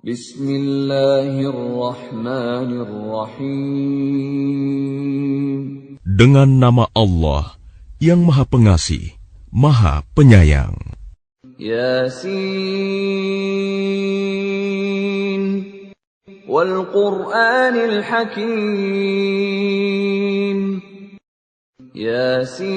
Bismillahirrahmanirrahim. Dengan nama Allah yang Maha Pengasih, Maha Penyayang. Yasin wal Qur'anil Hakim. Yasin.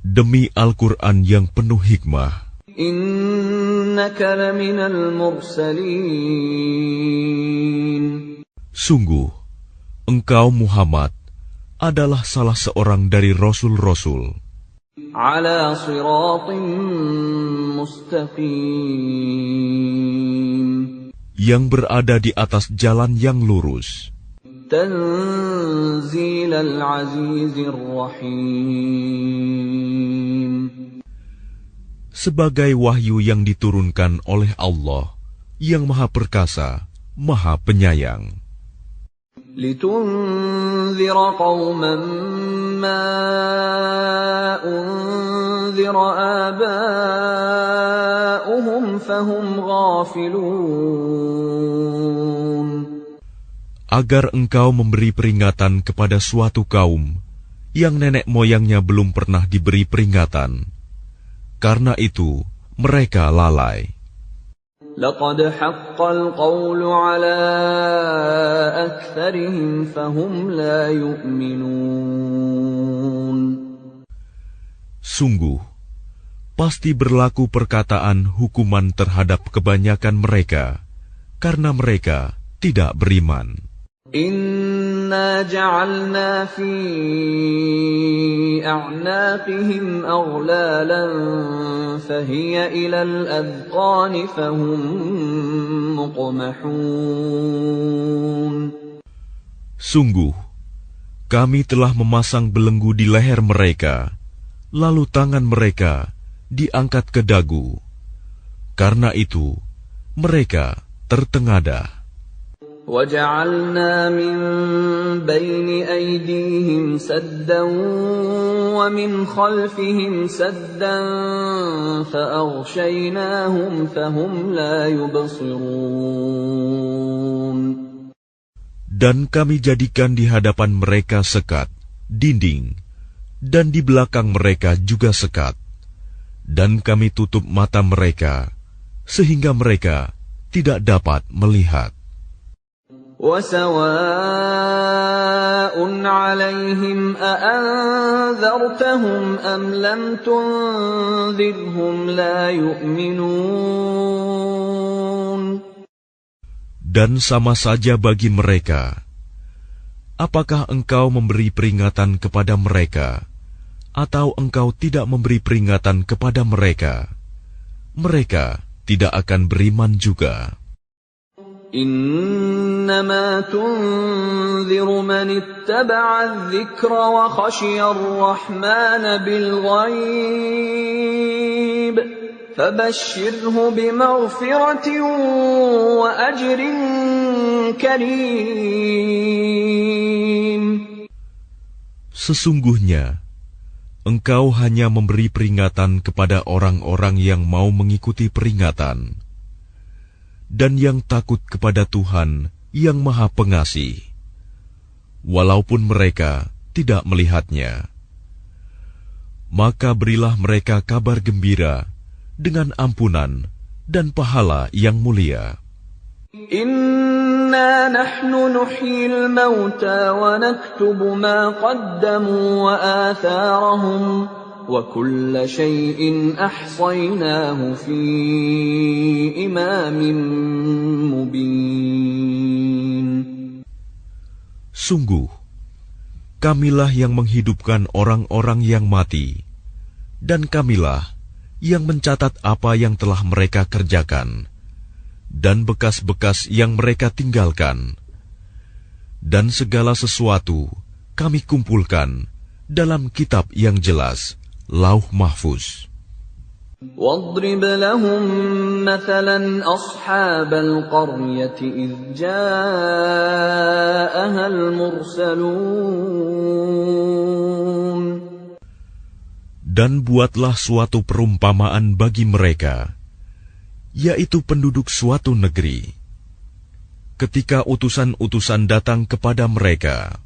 Demi Al-Quran yang penuh hikmah. Innaka laminal mursalin. Sungguh, engkau Muhammad adalah salah seorang dari Rasul-Rasul. Ala siratim mustaqim. Yang berada di atas jalan yang lurus. Tanzilal azizir rahim. Sebagai wahyu yang diturunkan oleh Allah yang Maha Perkasa, Maha Penyayang. Litunzira qauman ma unzira aba'uhum fahum ghafilun. Agar engkau memberi peringatan kepada suatu kaum yang nenek moyangnya belum pernah diberi peringatan. Karena itu, mereka lalai. Laqad haqqal qawlu ala aktsarihim fahum la yu'minun. Sungguh, pasti berlaku perkataan hukuman terhadap kebanyakan mereka, karena mereka tidak beriman. Inna ja'alna fi a'naqihim aghlalan fahiya ilal adqani fahum muqmahun. Sungguh, kami telah memasang belenggu di leher mereka, lalu tangan mereka diangkat ke dagu. Karena itu, mereka tertengadah. وَجَعَلْنَا مِنْ بَيْنِ أَيْدِيهِمْ سَدًّا وَمِنْ خَلْفِهِمْ سَدًّا فَأَغْشَيْنَاهُمْ فَهُمْ لَا يُبْصِرُونَ. Dan kami jadikan di hadapan mereka sekat, dinding, dan di belakang mereka juga sekat. Dan kami tutup mata mereka, sehingga mereka tidak dapat melihat. وَسَوَاءٌ عَلَيْهِمْ أَأَنذَرْتَهُمْ أَمْ لَمْ تُنذِرْهُمْ لَا يُؤْمِنُونَ. Dan sama saja bagi mereka, apakah engkau memberi peringatan kepada mereka, atau engkau tidak memberi peringatan kepada mereka, mereka tidak akan beriman juga. إنما تنذر من اتبع الذكر وخشي الرحمن بالغيب فبشره بمغفرة وأجر كريم. Sesungguhnya, engkau hanya memberi peringatan kepada orang-orang yang mau mengikuti peringatan, dan yang takut kepada Tuhan yang Maha Pengasih, walaupun mereka tidak melihatnya. Maka berilah mereka kabar gembira dengan ampunan dan pahala yang mulia. Inna nahnu nuhyil mauta wa naktubu ma qaddamu wa atharahum وَكُلَّ شَيْءٍ أَحْصَيْنَاهُ فِي إِمَامٍ مُبِينٍ. Sungguh, kamilah yang menghidupkan orang-orang yang mati, dan kamilah yang mencatat apa yang telah mereka kerjakan, dan bekas-bekas yang mereka tinggalkan. Dan segala sesuatu kami kumpulkan dalam kitab yang jelas, Lauh Mahfuz. وَاضْرِبْ لَهُمْ مَثَلًا أَصْحَابَ الْقَرْيَةِ إِذْ جَاءَهَا Dan buatlah suatu perumpamaan bagi mereka, yaitu penduduk suatu negeri. Ketika utusan-utusan datang kepada mereka,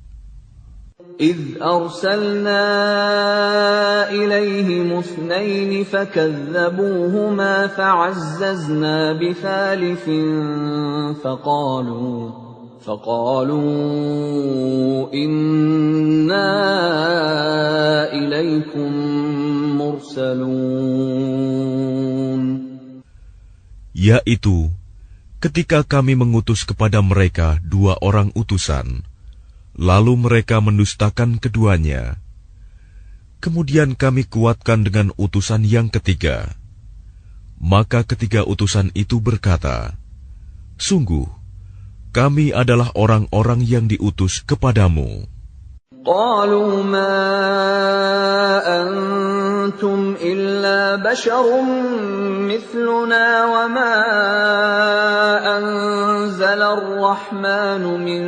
إذ أرسلنا إليهم اثنين فكذبوهما فعززنا بثالث فقالوا إنا إليكم مرسلون. yaitu ketika kami mengutus kepada mereka 2 orang utusan, lalu mereka mendustakan keduanya. Kemudian kami kuatkan dengan utusan yang ketiga. Maka ketiga utusan itu berkata, sungguh, kami adalah orang-orang yang diutus kepadamu. قالوا ما أنتم إلا بشر مثلنا وما أنزل الرحمن من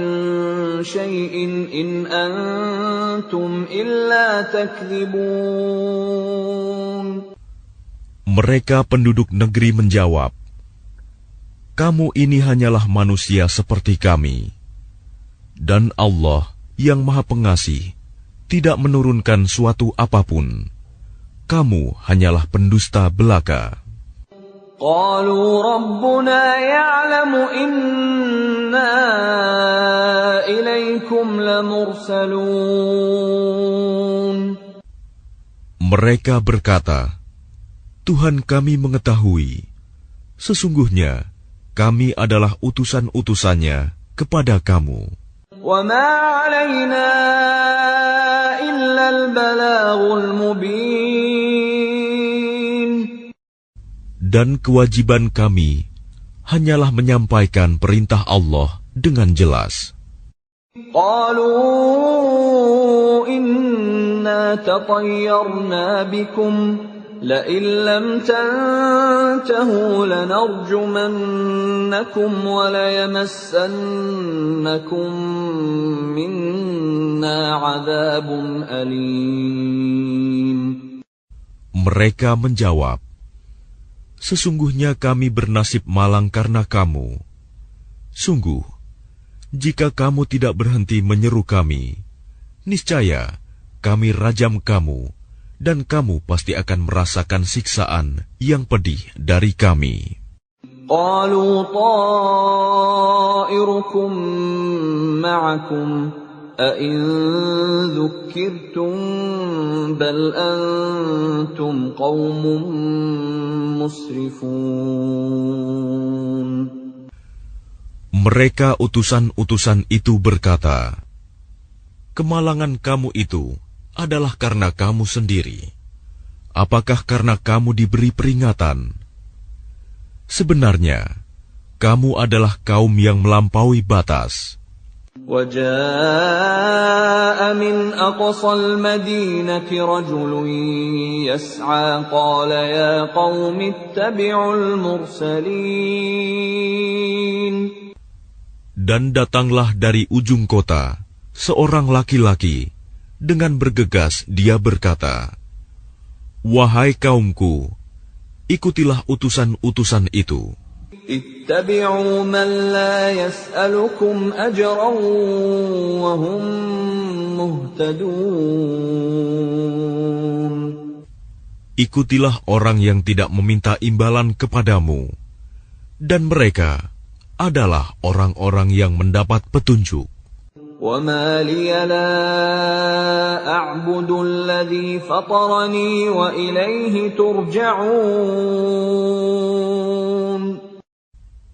شيء إن أنتم إلا تكذبون. Mereka penduduk negeri menjawab, kamu ini hanyalah manusia seperti kami, dan Allah yang Maha Pengasih tidak menurunkan suatu apapun. Kamu hanyalah pendusta belaka. قالوا ربنا يعلم إنا إليكم لمرسلون. Mereka berkata, Tuhan kami mengetahui, sesungguhnya kami adalah utusan-utusannya kepada kamu. وَمَا عَلَيْنَا إِلَّا الْبَلَاغُ الْمُبِينُ. Dan kewajiban kami hanyalah menyampaikan perintah Allah dengan jelas. قَالُوا إِنَّا تَطَيَّرْنَا بِكُمْ لَئِن لَّمْ تَنْتَهُوا لَنَرْجُمَنَّكُمْ وَلَيَمَسَّنَّكُمْ مِنَّا عَذَابٌ أَلِيمٌ. Mereka menjawab, sesungguhnya kami bernasib malang karena kamu. Sungguh, jika kamu tidak berhenti menyeru kami, niscaya kami rajam kamu, dan kamu pasti akan merasakan siksaan yang pedih dari kami. قَالُوا طَائِرُكُمْ مَعَكُمْ أَإِن ذُكِّرْتُمْ بَلْ أَنْتُمْ قَوْمٌ مُسْرِفُونَ. Mereka utusan-utusan itu berkata, kemalangan kamu itu adalah karena kamu sendiri. Apakah karena kamu diberi peringatan? Sebenarnya, kamu adalah kaum yang melampaui batas. وَجَاءَ مِنْ أَقْصَى الْمَدِينَةِ رَجُلٌ يَسْعَى قَالَ يَا قَوْمِ اتَّبِعُوا الْمُرْسَلِينَ. Dan datanglah dari ujung kota seorang laki-laki. Dengan bergegas dia berkata, wahai kaumku, ikutilah utusan-utusan itu. Ittabi'u man la yas'alukum ajran wa hum muhtadun. Ikutilah orang yang tidak meminta imbalan kepadamu, dan mereka adalah orang-orang yang mendapat petunjuk. وَمَا لِيَ لَا أَعْبُدُ الَّذِي فَطَرَنِي وَإِلَيْهِ تُرْجَعُونَ.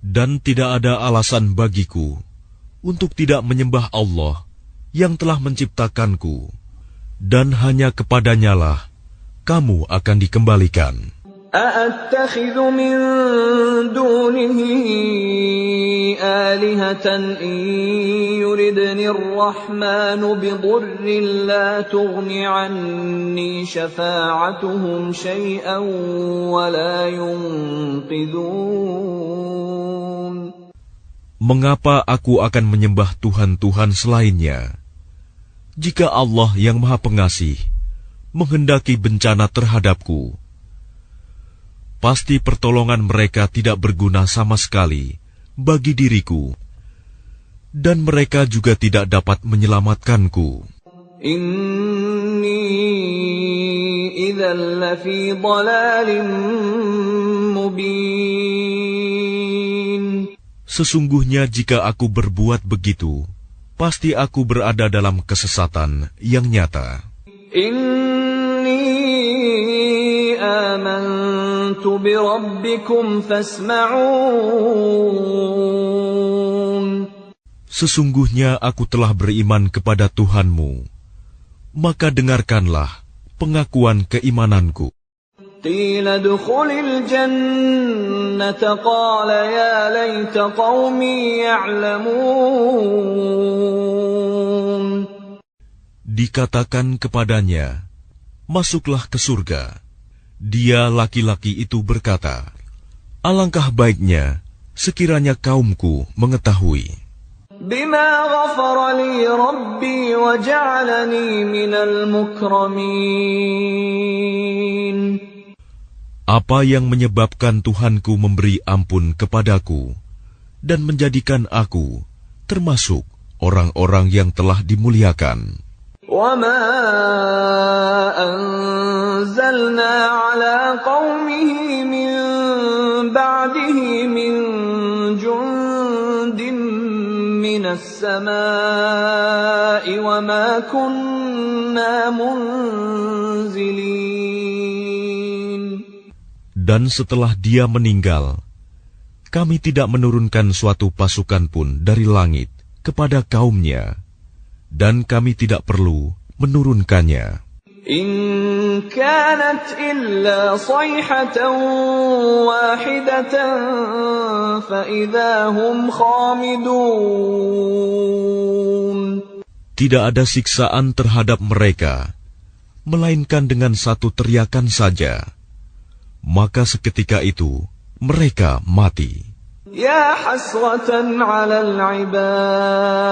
Dan tidak ada alasan bagiku untuk tidak menyembah Allah yang telah menciptakanku, dan hanya kepadanyalah kamu akan dikembalikan. أَأَتَّخِذُ مِن دُونِهِ آلِهَةً إِن يُرِدْنِ الرَّحْمَنُ بِضُرٍّ لَّا تُغْنِ عَنِّي شَفَاعَتُهُمْ شَيْئًا وَلَا يُنقِذُونَ. Mengapa aku akan menyembah Tuhan-Tuhan selainnya, jika Allah yang Maha Pengasih menghendaki bencana terhadapku, pasti pertolongan mereka tidak berguna sama sekali bagi diriku, dan mereka juga tidak dapat menyelamatkanku. Inni idzal lafi dhalalin mubin. Sesungguhnya jika aku berbuat begitu, pasti aku berada dalam kesesatan yang nyata. Inni amantu bi rabbikum fasma'un. Sesungguhnya aku telah beriman kepada Tuhanmu, maka dengarkanlah pengakuan keimananku. Qila dukhulil jannata qala ya laita qaumi ya'lamun. Dikatakan kepadanya, masuklah ke surga. Dia laki-laki itu berkata, alangkah baiknya sekiranya kaumku mengetahui. Bima ghafara li rabbi wa ja'alani minal mukramin. Apa yang menyebabkan Tuhanku memberi ampun kepadaku dan menjadikan aku termasuk orang-orang yang telah dimuliakan. وَمَا أَنزَلْنَا عَلَى قَوْمِهِ مِنْ بَعْدِهِ مِنْ جُنْدٍ مِنَ السَّمَاءِ وَمَا كُنَّا مُنْزِلِينَ. Dan setelah dia meninggal, kami tidak menurunkan suatu pasukan pun dari langit kepada kaumnya, dan kami tidak perlu menurunkannya. In kanat illa sayhatan wahidatan fa idza hum khamidun. Tidak ada siksaan terhadap mereka, melainkan dengan satu teriakan saja. Maka seketika itu mereka mati. Ya hasratan 'alal 'ibad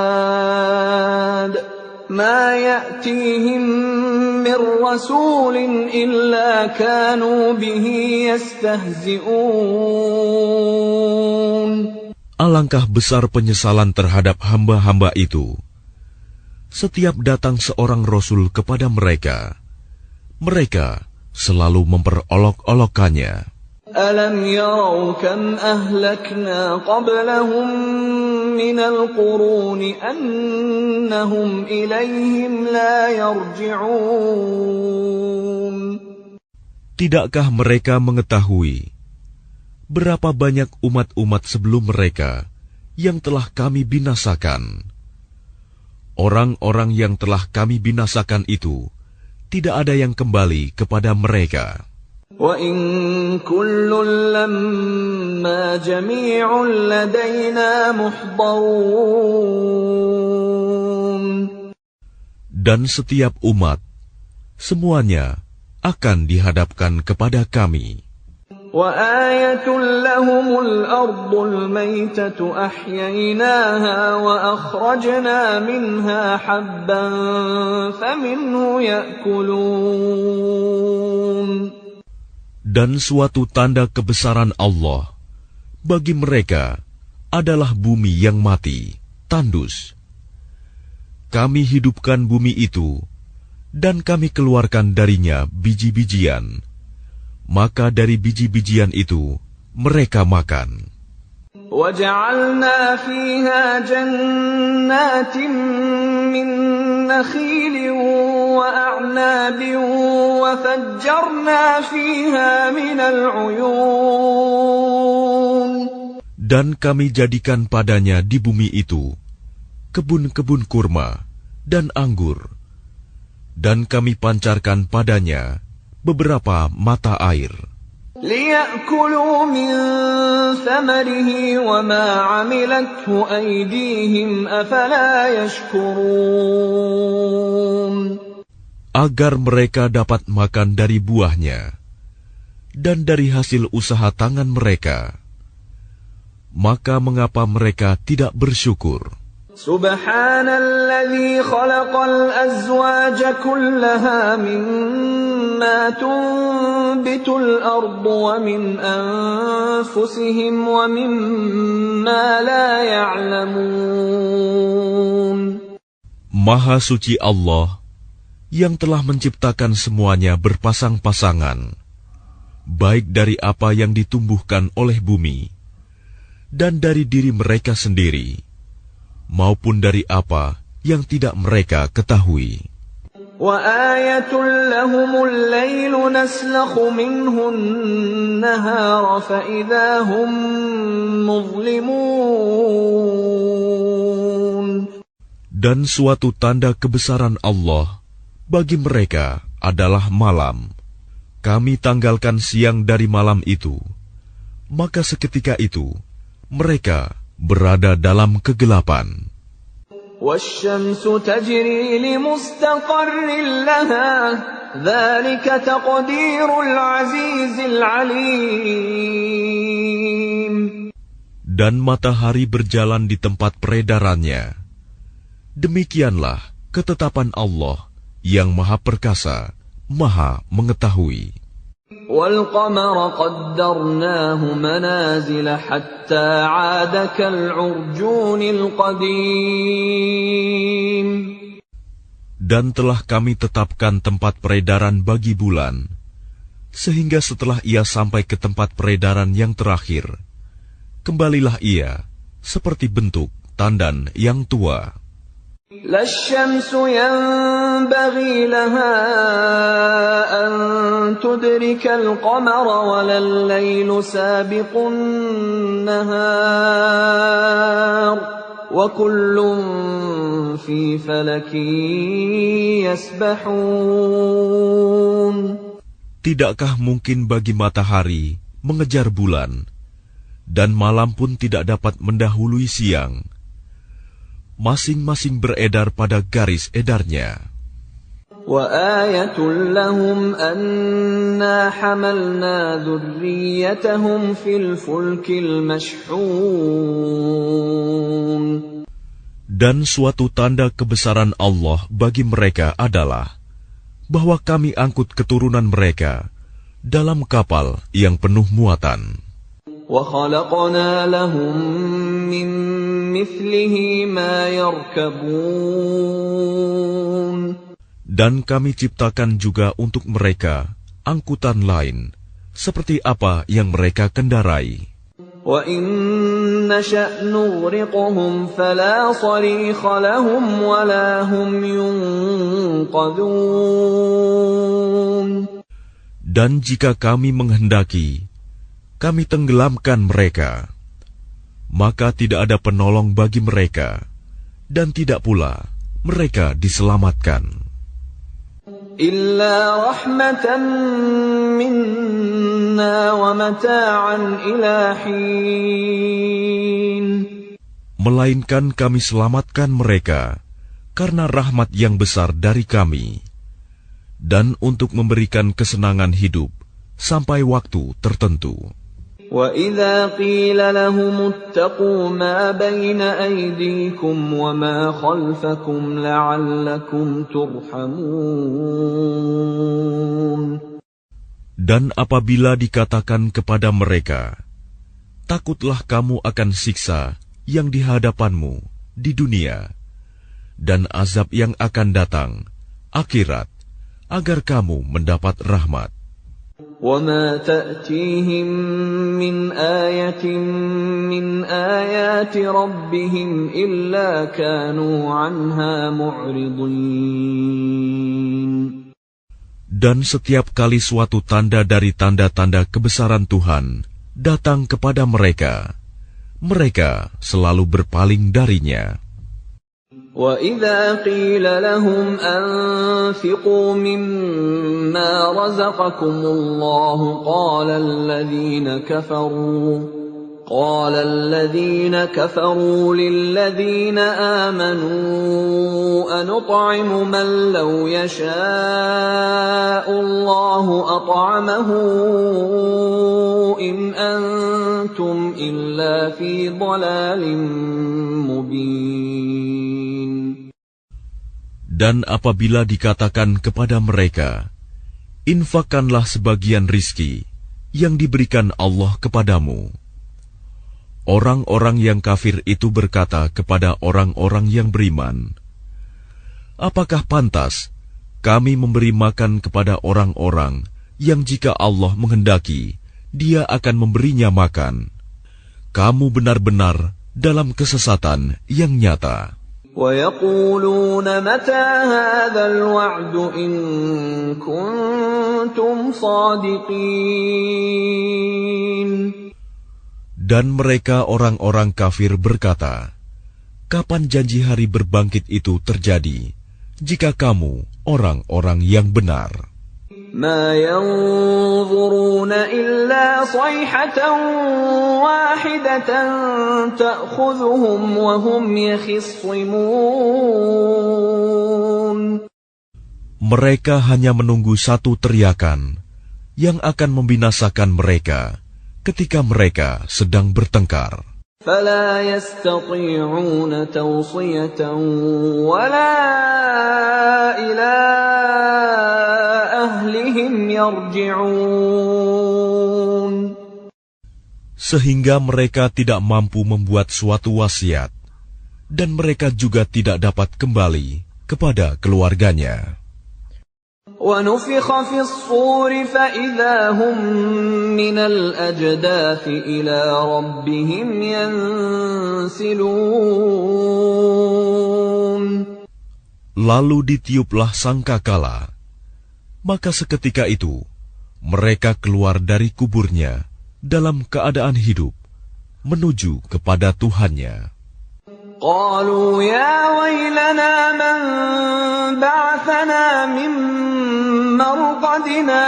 ma ya'tihim min rasulin illa kanu bihi yastahzi'un. Alangkah besar penyesalan terhadap hamba-hamba itu. Setiap datang seorang rasul kepada mereka, mereka selalu memperolok-olokkannya. Alam yarau kam ahlakna qablahum minal quruni annahum ilayhim la yarji'un. Tidakkah mereka mengetahui berapa banyak umat-umat sebelum mereka yang telah kami binasakan? Orang-orang yang telah kami binasakan itu tidak ada yang kembali kepada mereka. Wa in kullun lamma jami'un ladaina muhdharun. Dan setiap umat, semuanya akan dihadapkan kepada kami. Wa ayatun lahumul ardul maytatu ahyaynaha wa akhrajna minha habban faminhu ya'kulun. Dan suatu tanda kebesaran Allah bagi mereka adalah bumi yang mati, tandus. Kami hidupkan bumi itu, dan kami keluarkan darinya biji-bijian. Maka dari biji-bijian itu mereka makan. وَجَعَلْنَا فِيهَا جَنَّاتٍ مِّن نَّخِيلٍ وَأَعْنَابٍ وَفَجَّرْنَا فِيهَا مِنَ الْعُيُونِ. Dan kami jadikan padanya di bumi itu kebun-kebun kurma dan anggur, dan kami pancarkan padanya beberapa mata air. لِيَأْكُلُوا مِنْ ثَمَرِهِ وَمَا عَمِلَتْهُ أَيْدِيهِمْ أَفَلَا يَشْكُرُونَ. Agar mereka dapat makan dari buahnya dan dari hasil usaha tangan mereka. Maka mengapa mereka tidak bersyukur? Subhanalladzi khalaqal azwaja kullaha mimma tunbitul ardu wa min anfusihim wa mimma la ya'lamun. Maha suci Allah yang telah menciptakan semuanya berpasang-pasangan, baik dari apa yang ditumbuhkan oleh bumi dan dari diri mereka sendiri, maupun dari apa yang tidak mereka ketahui. وَآيَةٌ لَهُمُ اللَّيْلُ نَسْلَخُ مِنْهُ النَّهَارَ فَإِذَا هُمْ مُظْلِمُونَ. Dan suatu tanda kebesaran Allah bagi mereka adalah malam. Kami tanggalkan siang dari malam itu, maka seketika itu mereka berada dalam kegelapan. وَالشَّمْسُ تَجْرِي لِمُسْتَقَرٍّ لَهَا ذَلِكَ تَقْدِيرُ الْعَزِيزِ الْعَلِيمِ. Dan matahari berjalan di tempat peredarannya. Demikianlah ketetapan Allah yang Maha Perkasa, Maha Mengetahui. وَالْقَمَرَ قَدَّرْنَاهُ مَنَازِلَ حَتَّى عَادَ كَالْعُرْجُونِ الْقَدِيمِ. Dan telah kami tetapkan tempat peredaran bagi bulan, sehingga setelah ia sampai ke tempat peredaran yang terakhir, kembalilah ia seperti bentuk tandan yang tua. لا الشمس ينبغي لها أن تدرك القمر ولا الليل سابق النهار وكل في فلك يسبحون. Tidakkah mungkin bagi matahari mengejar bulan, dan malam pun tidak dapat mendahului siang? Masing-masing beredar pada garis edarnya. وَآيَةٌ لَهُمْ أَنَّا حَمَلْنَا ذُرِّيَّتَهُمْ فِي الْفُلْكِ الْمَشْحُونِ. Dan suatu tanda kebesaran Allah bagi mereka adalah bahwa kami angkut keturunan mereka dalam kapal yang penuh muatan. وَخَلَقْنَا لَهُم مِّن مِّثْلِهِ مَا يَرْكَبُونَ. Dan kami ciptakan juga untuk mereka angkutan lain, seperti apa yang mereka kendarai. وَإِن نَّشَأْ نُغْرِقْهُمْ فَلَا صَرِيخَ لَهُمْ وَلَا هُمْ يُنقَذُونَ. Dan jika kami menghendaki, kami tenggelamkan mereka, maka tidak ada penolong bagi mereka, dan tidak pula mereka diselamatkan. Illa rahmatan minna wa mata'an ila hin. Melainkan kami selamatkan mereka karena rahmat yang besar dari kami, dan untuk memberikan kesenangan hidup sampai waktu tertentu. وَإِذَا قِيلَ لَهُمُ اتَّقُوا مَا بَيْنَ أَيْدِيكُمْ وَمَا خَلْفَكُمْ لَعَلَّكُمْ تُرْحَمُونَ. Dan apabila dikatakan kepada mereka, takutlah kamu akan siksa yang di hadapanmu di dunia, dan azab yang akan datang, akhirat, agar kamu mendapat rahmat. وَمَا تَأْتِيهِمْ مِنْ آيَةٍ مِنْ آيَاتِ رَبِّهِمْ إِلَّا كَانُوا عَنْهَا مُعْرِضِينَ. Dan setiap kali suatu tanda dari tanda-tanda kebesaran Tuhan datang kepada mereka, mereka selalu berpaling darinya. وَإِذَا قِيلَ لَهُمْ أَنفِقُوا مِمَّا رَزَقَكُمُ اللَّهُ قَالَ الَّذِينَ كَفَرُوا لِلَّذِينَ آمَنُوا أَنُطْعِمُ مَن لَّوْ يَشَاءُ اللَّهُ أَطْعَمَهُ إِنْ أَنتُمْ إِلَّا فِي ضَلَالٍ مُّبِينٍ. Dan apabila dikatakan kepada mereka, infakkanlah sebagian rizki yang diberikan Allah kepadamu. Orang-orang yang kafir itu berkata kepada orang-orang yang beriman, apakah pantas kami memberi makan kepada orang-orang yang jika Allah menghendaki, Dia akan memberinya makan? Kamu benar-benar dalam kesesatan yang nyata. وَيَقُولُونَ مَتَى هَذَا الْوَعْدُ إِن كُنتُمْ صَادِقِينَ. Dan mereka orang-orang kafir berkata, kapan janji hari berbangkit itu terjadi, jika kamu orang-orang yang benar? مَا يَنظُرُونَ إِلَّا صَيْحَةً وَاحِدَةً تَأْخُذُهُمْ وَهُمْ يَخِصِّمُونَ. Mereka hanya menunggu satu teriakan yang akan membinasakan mereka ketika mereka sedang bertengkar. فَلَا يَسْتَطِيعُونَ تَوْصِيَةً وَلَا إِلَى أَهْلِهِمْ يَرْجِعُونَ. Sehingga mereka tidak mampu membuat suatu wasiat, dan mereka juga tidak dapat kembali kepada keluarganya. وَنُفِخَ فِي الصُّورِ فَإِذَا هُم مِّنَ الْأَجْدَاثِ إِلَى رَبِّهِمْ يَنسِلُونَ. Lalu ditiuplah sangkakala, maka seketika itu mereka keluar dari kuburnya dalam keadaan hidup menuju kepada Tuhannya. قالوا يا ويلنا من بعثنا من مرقدنا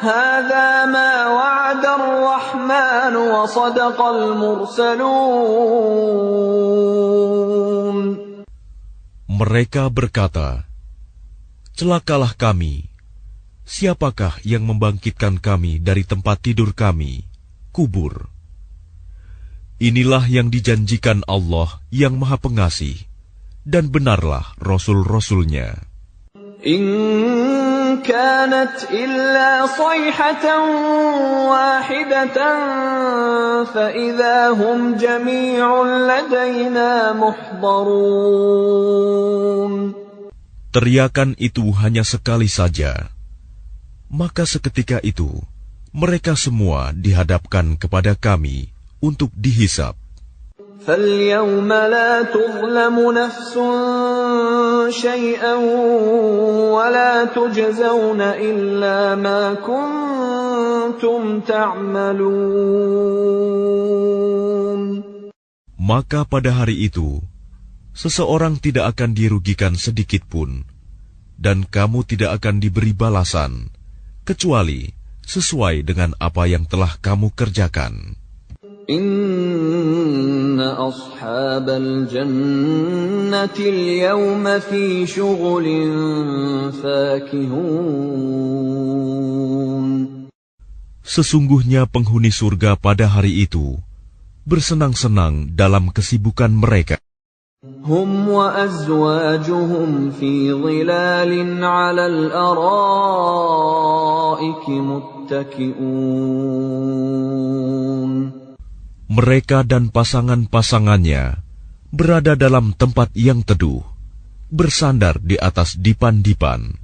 هذا ما وعد الرحمن وصدق المرسلون. Mereka berkata, celakalah kami, siapakah yang membangkitkan kami dari tempat tidur kami, kubur? Inilah yang dijanjikan Allah yang Maha Pengasih, dan benarlah Rasul-Rasulnya. إن كانت إلا صيحة واحدة فإذا هم جميع لدينا محضرون. Teriakan itu hanya sekali saja, maka seketika itu mereka semua dihadapkan kepada kami untuk dihisab. فَالْيَوْمَ لَا تُظْلَمُ نَفْسٌ شَيْئًا وَلَا تُجْزَوْنَ إِلَّا مَا كُنتُمْ تَعْمَلُونَ. Maka pada hari itu, seseorang tidak akan dirugikan sedikit pun, dan kamu tidak akan diberi balasan, kecuali sesuai dengan apa yang telah kamu kerjakan. Inna ashabal jannati al-yawma fi syughulin fakihun. Sesungguhnya penghuni surga pada hari itu bersenang-senang dalam kesibukan mereka. Hum wa azwajuhum fi dhilalin 'alal araiki muttaki'un. Mereka dan pasangan-pasangannya berada dalam tempat yang teduh, bersandar di atas dipan-dipan.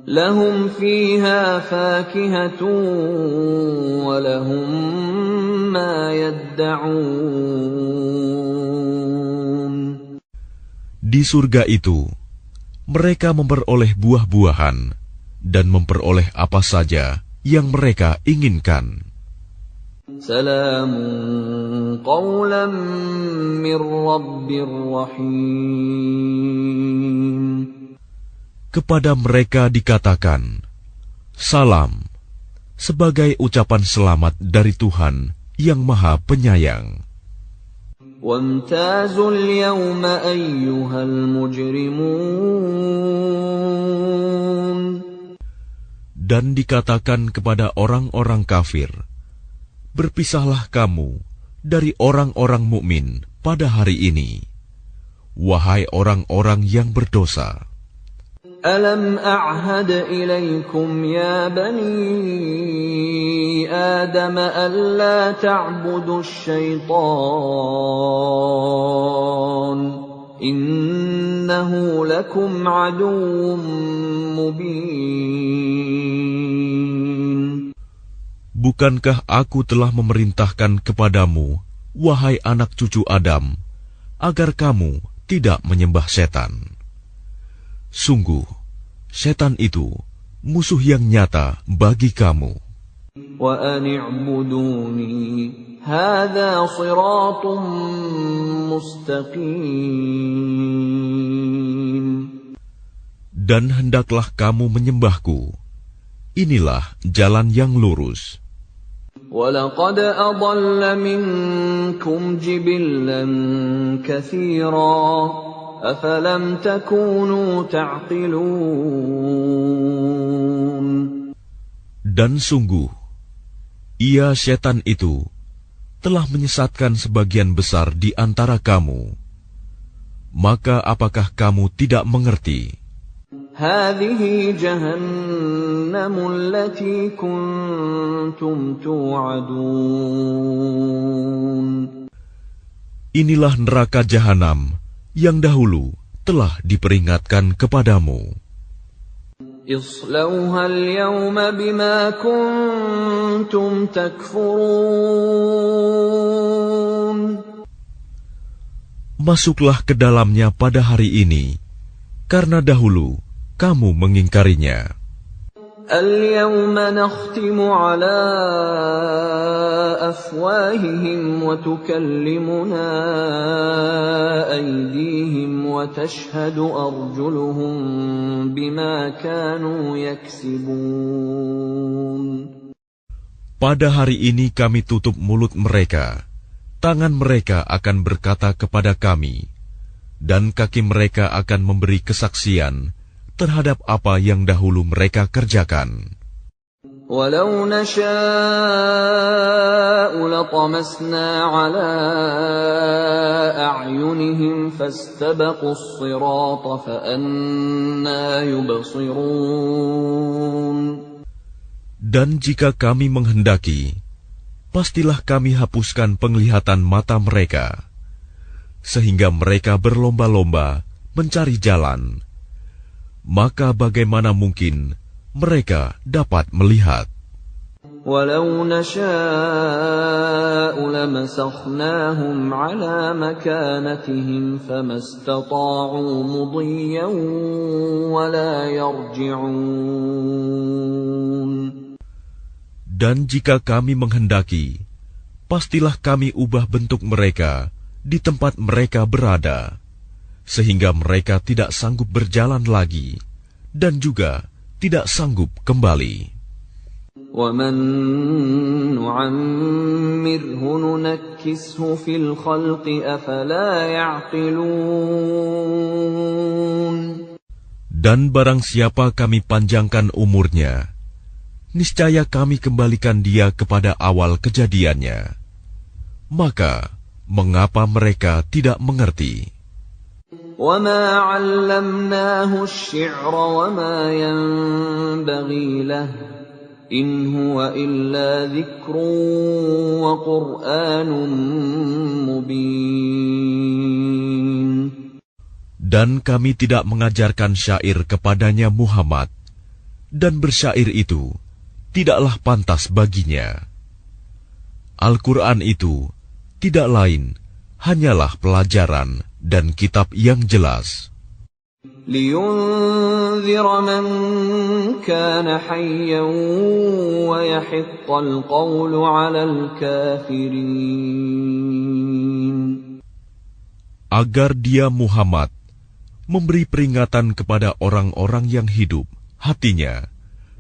Lahum fiha fakihatun wa lahum ma yadda'un. Di surga itu, mereka memperoleh buah-buahan dan memperoleh apa saja yang mereka inginkan. Salamun qawlan min rabbir rahim. Kepada mereka dikatakan, salam, sebagai ucapan selamat dari Tuhan yang Maha Penyayang. Wamtazul yawma ayyuhal mujrimun. Dan dikatakan kepada orang-orang kafir, berpisahlah kamu dari orang-orang mukmin pada hari ini, wahai orang-orang yang berdosa. ألم أعهد إليكم يا بني آدم ألا تعبدوا الشيطان إنه لكم عدو مبين. Bukankah aku telah memerintahkan kepadamu, wahai anak cucu Adam, agar kamu tidak menyembah setan? Sungguh, setan itu musuh yang nyata bagi kamu. وَأَنِ اعْبُدُونِي هَذَا صِرَاطٌ مُسْتَقِيمٌ. Dan hendaklah kamu menyembahku. Inilah jalan yang lurus. وَلَقَدْ أَضَلَّ مِنكُمْ جِبِلًّا كَثِيرًا أَفَلَمْ تَكُونُوا تَعْقِلُونَ. Dan sungguh, ia setan itu telah menyesatkan sebagian besar di antara kamu. Maka apakah kamu tidak mengerti? هذه جهنم التي كنتم توعدون. Inilah neraka jahanam yang dahulu telah diperingatkan kepadamu. اصلوها اليوم بما كنتم تكفرون. Masuklah ke dalamnya pada hari ini, karena dahulu kamu mengingkarinya. اليوم نختم على أفواههم وتكلمنا أيديهم وتشهد أرجلهم بما كانوا يكسبون. Pada hari ini kami tutup mulut mereka, tangan mereka akan berkata kepada kami, dan kaki mereka akan memberi kesaksian terhadap apa yang dahulu mereka kerjakan. وَلَوْ نَشَاءُ لَطَمَسْنَا عَلَى أَعْيُنِهِمْ فَاسْتَبَقُوا الصِّرَاطَ فَأَنَّىٰ يُبْصِرُونَ. Dan jika kami menghendaki, pastilah kami hapuskan penglihatan mata mereka, sehingga mereka berlomba-lomba mencari jalan. Maka bagaimana mungkin mereka dapat melihat? وَلَوْ نَشَاءُ لَمَسَخْنَاهُمْ عَلَى مَكَانَتِهِمْ فَمَا اسْتَطَاعُوا مُضِيًّا وَلَا يَرْجِعُونَ. Dan jika kami menghendaki, pastilah kami ubah bentuk mereka di tempat mereka berada, sehingga mereka tidak sanggup berjalan lagi, dan juga tidak sanggup kembali. وَمَن نُّعَمِّرْهُ نُنَكِّسْهُ فِي الْخَلْقِ أَفَلَا يَعْقِلُونَ. Dan barang siapa kami panjangkan umurnya, niscaya kami kembalikan dia kepada awal kejadiannya. Maka, mengapa mereka tidak mengerti? وَمَا عَلَّمْنَاهُ الشِّعْرَ وَمَا يَنبَغِي لَهُ إِنْ هُوَ إِلَّا ذِكْرٌ وَقُرْآنٌ مُبِينٌ. Dan kami tidak mengajarkan syair kepadanya Muhammad, dan bersyair itu tidaklah pantas baginya. Al-Quran itu tidak lain hanyalah pelajaran dan kitab yang jelas. لِيُنذِرَ مَن كَانَ حَيًّا وَيَحِقَّ الْقَوْلُ عَلَى الْكَافِرِينَ. Agar dia Muhammad memberi peringatan kepada orang-orang yang hidup hatinya,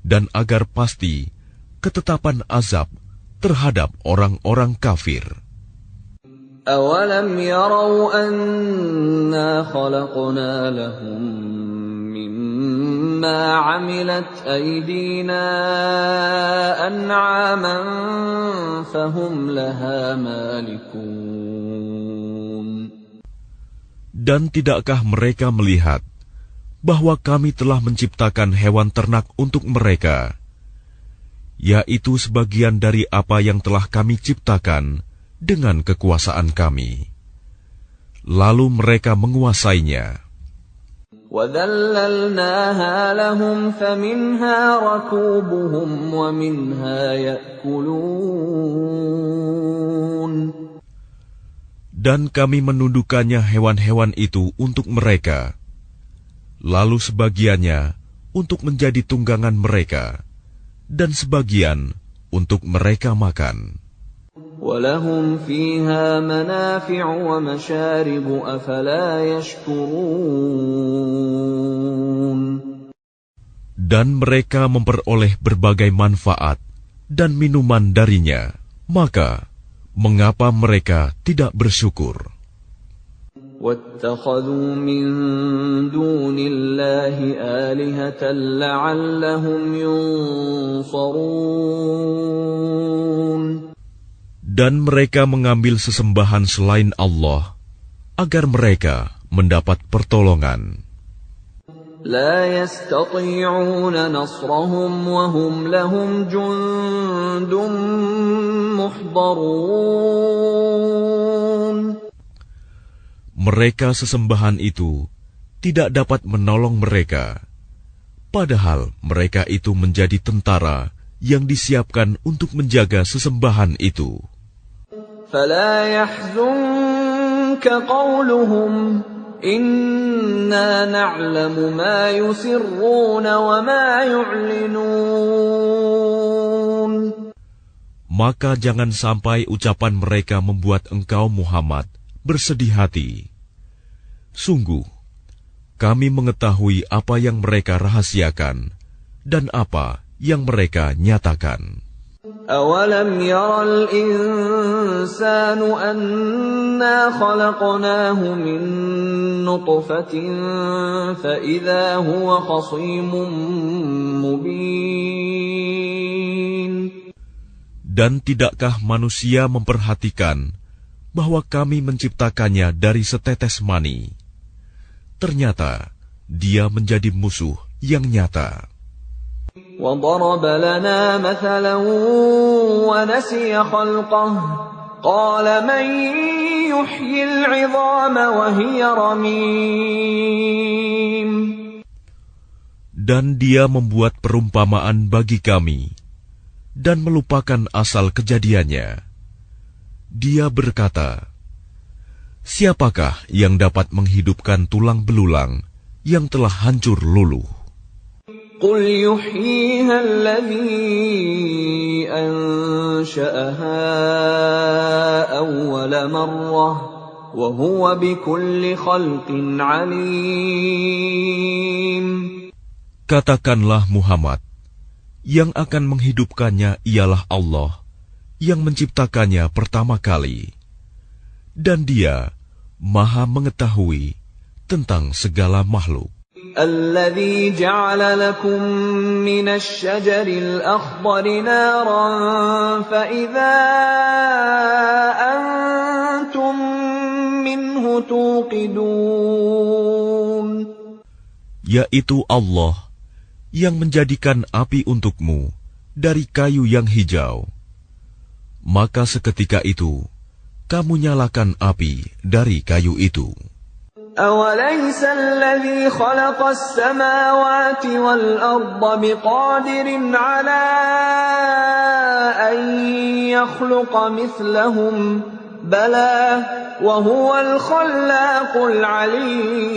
dan agar pasti ketetapan azab terhadap orang-orang kafir. أَوَلَمْ يَرَوْا أَنَّا خَلَقْنَا لَهُم مِّمَّا عَمِلَتْ أَيْدِينَا أَنْعَامًا فَهُمْ لَهَا مَالِكُونَ. Dan tidakkah mereka melihat bahwa kami telah menciptakan hewan ternak untuk mereka, yaitu sebagian dari apa yang telah kami ciptakan dengan kekuasaan kami. Lalu mereka menguasainya. وَذَلَّلْنَاهَا لَهُمْ فَمِنْهَا رَكُوبُهُمْ وَمِنْهَا يَأْكُلُونَ. Dan kami menundukkannya hewan-hewan itu untuk mereka, lalu sebagiannya untuk menjadi tunggangan mereka, dan sebagian untuk mereka makan. وَلَهُمْ فِيهَا مَنَافِعُ وَمَشَارِبُ أَفَلَا يَشْكُرُونَ. Dan mereka memperoleh berbagai manfaat dan minuman darinya, maka mengapa mereka tidak bersyukur? وَاتَّخَذُوا مِن دُونِ اللَّهِ آلِهَةً لَّعَلَّهُمْ يُنصَرُونَ. Dan mereka mengambil sesembahan selain Allah, agar mereka mendapat pertolongan. لا يستطيعون نصرهم وهم لهم جند محضرون. Mereka sesembahan itu tidak dapat menolong mereka, padahal mereka itu menjadi tentara yang disiapkan untuk menjaga sesembahan itu. فلا يحزنك قولهم إنا نعلم ما يسرون وما يعلنون. Maka jangan sampai ucapan mereka membuat engkau Muhammad bersedih hati. Sungguh, kami mengetahui apa yang mereka rahasiakan dan apa yang mereka nyatakan. أَوَلَمْ يَرَ الْإِنسَانُ أَنَّا خَلَقْنَاهُ مِن نُّطْفَةٍ فَإِذَا هُوَ خَصِيمٌ مُّبِينٌ. Dan tidakkah manusia memperhatikan bahwa kami menciptakannya dari setetes mani? Ternyata dia menjadi musuh yang nyata. وَضَرَبَ لَنَا مَثَلًا وَنَسِيَ خَلْقَهُ قَالَ مَن يُحْيِي الْعِظَامَ وَهِيَ رَمِيمٌ. Dan dia membuat perumpamaan bagi kami dan melupakan asal kejadiannya. Dia berkata, siapakah yang dapat menghidupkan tulang belulang yang telah hancur luluh? قُلْ يُحْيِيهَا الَّذِي أَنشَأَهَا أَوَّلَ مَرَّةٍ وَهُوَ بِكُلِّ خَلْقٍ عَلِيمٌ. Katakanlah Muhammad, yang akan menghidupkannya ialah Allah, yang menciptakannya pertama kali, dan Dia Maha mengetahui tentang segala makhluk. الَّذِي جَعَلَ لَكُم مِّنَ الشَّجَرِ الْأَخْضَرِ نَارًا فَإِذَا أَنتُم مِّنْهُ تُوقِدُونَ. Yaitu Allah yang menjadikan api untukmu dari kayu yang hijau. Maka seketika itu kamu nyalakan api dari kayu itu. أَوَلَيْسَ الَّذِي خَلَقَ السَّمَاوَاتِ وَالْأَرْضَ بِقَادِرٍ عَلَىٰ أَن يَخْلُقَ مِثْلَهُم ۚ بَلَىٰ وَهُوَ الْخَلَّاقُ الْعَلِيمُ.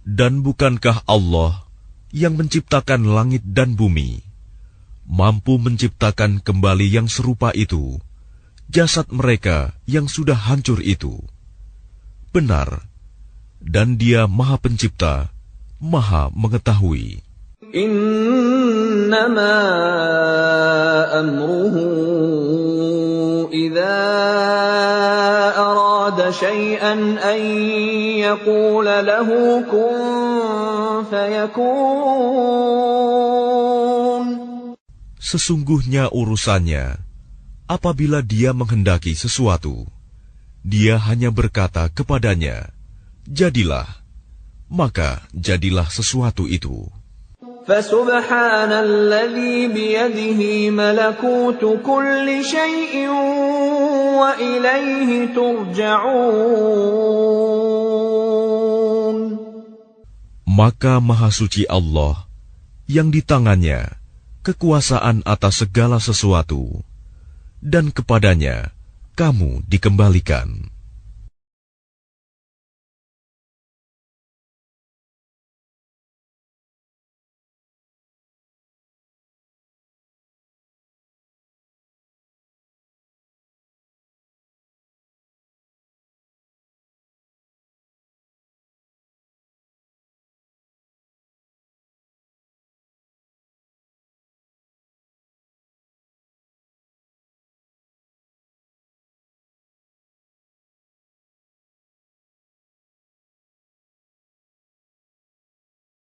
Dan bukankah Allah yang menciptakan langit dan bumi mampu menciptakan kembali yang serupa itu jasad mereka yang sudah hancur itu? Benar, dan Dia Maha Pencipta, Maha Mengetahui. Innama amruhu idza arada syai'an an yaqula lahu kun fayakun. Sesungguhnya urusannya, apabila Dia menghendaki sesuatu, Dia hanya berkata kepadanya, jadilah, maka jadilah sesuatu itu. فَسُبْحَانَ الَّذِي بِيَدِهِ مَلَكُوتُ كُلِّ شَيْءٍ وَإِلَيْهِ تُرْجَعُونَ. Maka Maha Suci Allah yang di tangannya kekuasaan atas segala sesuatu, dan kepadanya kamu dikembalikan.